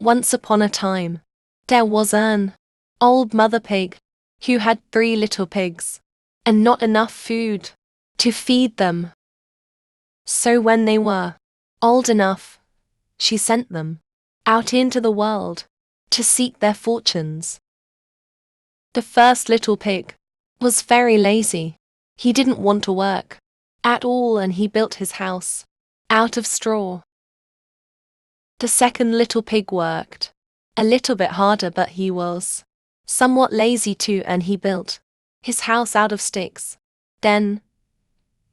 Once upon a time, there was an old mother pig who had 3 little pigs, and not enough food to feed them. So when they were old enough, she sent them out into the world to seek their fortunes. The first little pig was very lazy. He didn't want to work at all, and he built his house out of straw. The second little pig worked a little bit harder, but he was somewhat lazy too, and he built his house out of sticks. Then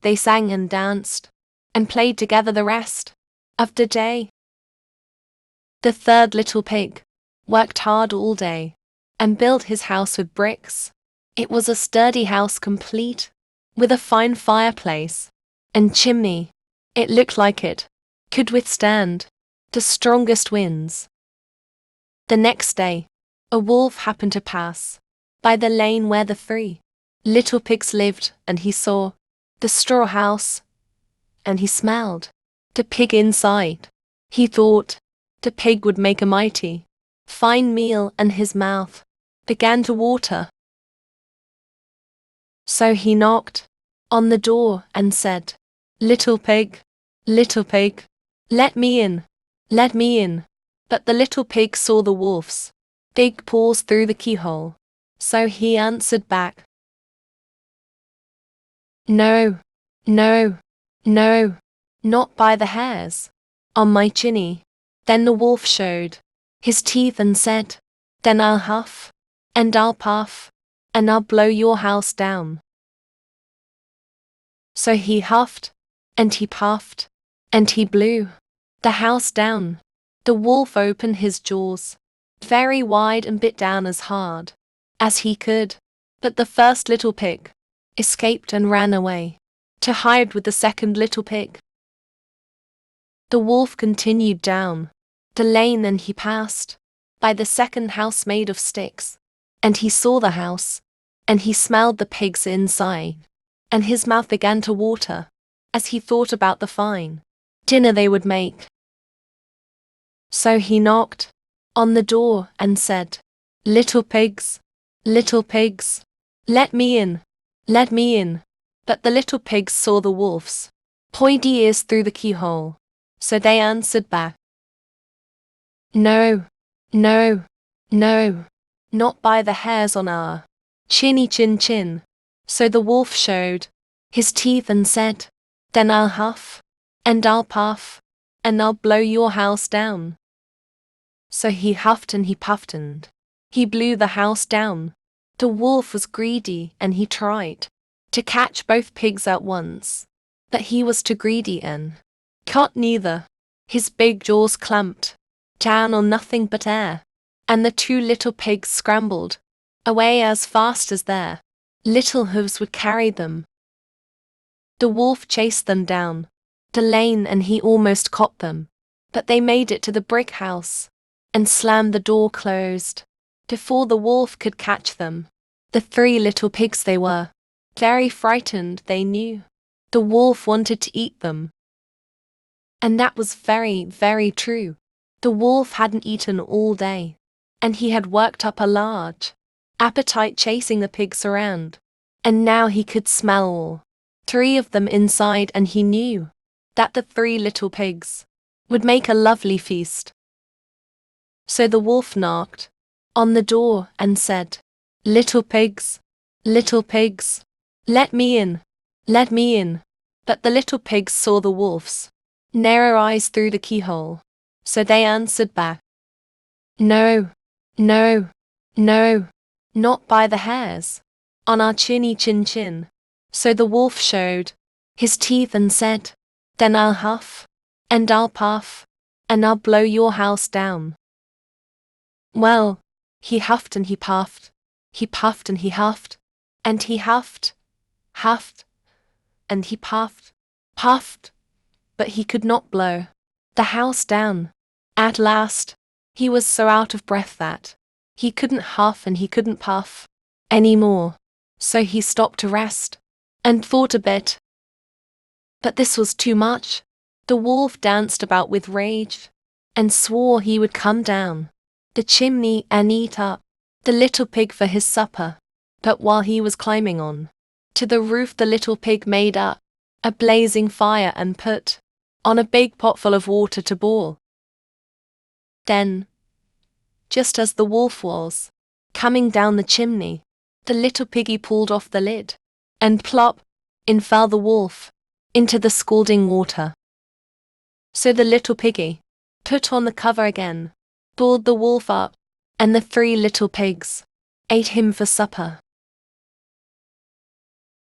they sang and danced and played together the rest of the day. The third little pig worked hard all day and built his house with bricks. It was a sturdy house, complete with a fine fireplace and chimney. It looked like it could withstand the strongest winds. The next day, a wolf happened to pass by the lane where the 3 little pigs lived, and he saw the straw house, and he smelled the pig inside. He thought the pig would make a mighty fine meal, and his mouth began to water. So he knocked on the door and said, little pig, let me in, let me in." But the little pig saw the wolf's big paws through the keyhole, so he answered back, "No, no, no, not by the hairs on my chinny." Then the wolf showed his teeth and said, "Then I'll huff, and I'll puff, and I'll blow your house down." So he huffed, and he puffed, and he blew the house down. The wolf opened his jaws very wide and bit down as hard as he could, but the first little pig escaped and ran away to hide with the second little pig. The wolf continued down the lane, and he passed by the second house made of sticks, and he saw the house, and he smelled the pigs inside, and his mouth began to water as he thought about the fine dinner they would make. So he knocked on the door and said, little pigs, let me in, let me in." But the little pigs saw the wolf's pointy ears through the keyhole, so they answered back, "No, no, no, not by the hairs on our chinny chin." So the wolf showed his teeth and said, "Then I'll huff, and I'll puff, and I'll blow your house down." So he huffed and he puffed and he blew the house down. The wolf was greedy, and he tried to catch both pigs at once, but he was too greedy and caught neither. His big jaws clamped down on nothing but air, and the 2 little pigs scrambled away as fast as their little hooves would carry them. The wolf chased them down the lane, and he almost caught them, but they made it to the brick house and slammed the door closed before the wolf could catch them. The 3 little pigs, they were very frightened. They knew the wolf wanted to eat them. And that was very, very true. The wolf hadn't eaten all day, and he had worked up a large appetite chasing the pigs around, and now he could smell all 3 of them inside, and he knew that the 3 little pigs would make a lovely feast. So the wolf knocked on the door and said, little pigs, let me in, let me in." But the little pigs saw the wolf's narrow eyes through the keyhole, so they answered back, "No, no, no, not by the hairs on our chinny chin." So the wolf showed his teeth and said, "Then I'll huff, and I'll puff, and I'll blow your house down." Well, he huffed and he puffed and he huffed, and he huffed, and he puffed, but he could not blow the house down. At last, he was so out of breath that he couldn't huff and he couldn't puff any more, so he stopped to rest and thought a bit. But this was too much. The wolf danced about with rage and swore he would come down the chimney and eat up the little pig for his supper. But while he was climbing on to the roof, the little pig made up a blazing fire and put on a big pot full of water to boil. Then, just as the wolf was coming down the chimney, the little piggy pulled off the lid, and plop, in fell the wolf into the scalding water. So the little piggy put on the cover again, boiled the wolf up, and the three little pigs ate him for supper.